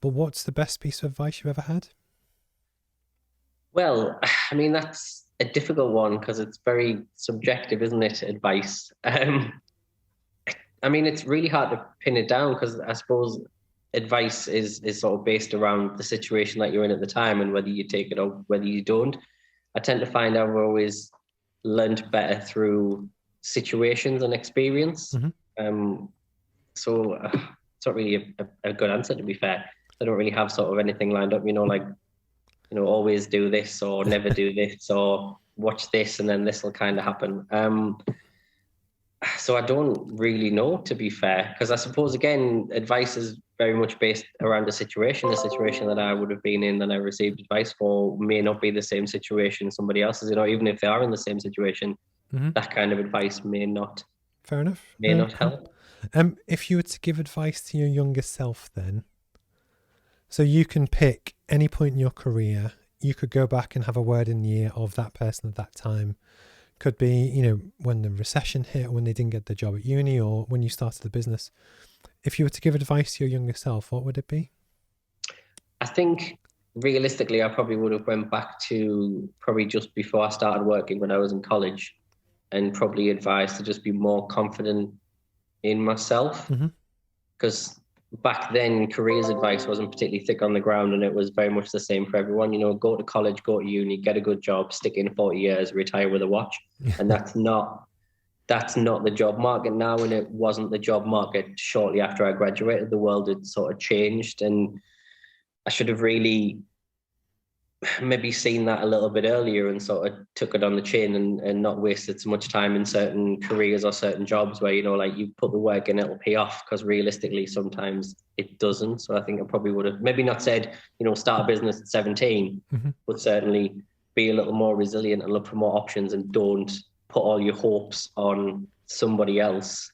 But what's the best piece of advice you've ever had? Well, I mean, that's a difficult one because it's very subjective, isn't it? Advice. I mean, it's really hard to pin it down because I suppose advice is sort of based around the situation that you're in at the time and whether you take it or whether you don't. I tend to find I've always learned better through situations and experience. Hmm. Um, so it's not really a good answer, to be fair. I don't really have sort of anything lined up, like, always do this or never do this or watch this and then this will kind of happen. So I don't really know, to be fair, because I suppose again, advice is very much based around the situation. The situation that I would have been in that I received advice for may not be the same situation somebody else is in, or even if they are in the same situation, Hmm. that kind of advice Fair enough. may not help. If you were to give advice to your younger self then, so you can pick any point in your career, you could go back and have a word in the ear of that person at that time. Could be, when the recession hit, or when they didn't get the job at uni, or when you started the business. If you were to give advice to your younger self, what would it be? I think realistically, I probably would have went back to probably just before I started working when I was in college and probably advised to just be more confident in myself Hmm. because back then careers advice wasn't particularly thick on the ground and it was very much the same for everyone. Go to college, go to uni, get a good job, stick in 40 years, retire with a watch. And that's not the job market now, and it wasn't the job market shortly after I graduated. The world had sort of changed, and I should have really maybe seen that a little bit earlier and sort of took it on the chin and not wasted so much time in certain careers or certain jobs where, like you put the work in, it'll pay off because realistically, sometimes it doesn't. So I think I probably would have maybe not said, start a business at 17, Hmm. but certainly be a little more resilient and look for more options and don't put all your hopes on somebody else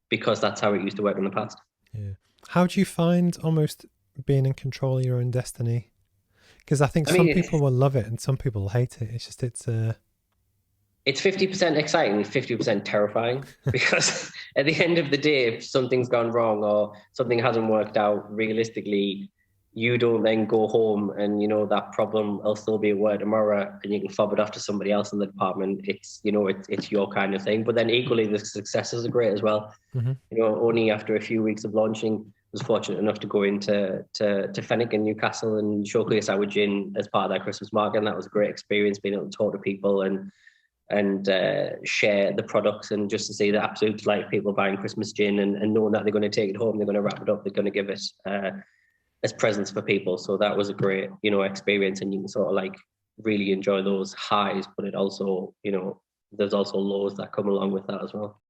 because that's how it used to work in the past. Yeah. How do you find almost being in control of your own destiny? Because I think I mean, some it's people will love it and some people will hate it. It's just, it's 50% exciting, 50% terrifying because at the end of the day, if something's gone wrong or something hasn't worked out realistically, you don't then go home and that problem will still be at work tomorrow and you can fob it off to somebody else in the department. It's your kind of thing. But then equally the successes are great as well. mhm. Only after a few weeks of launching, I was fortunate enough to go into to Fenwick in Newcastle and showcase our gin as part of that Christmas market. And that was a great experience being able to talk to people and share the products and just to see the absolute like people buying Christmas gin and knowing that they're going to take it home, they're going to wrap it up, they're going to give it as presents for people. So that was a great, experience, and you can sort of like really enjoy those highs, but it also, there's also lows that come along with that as well.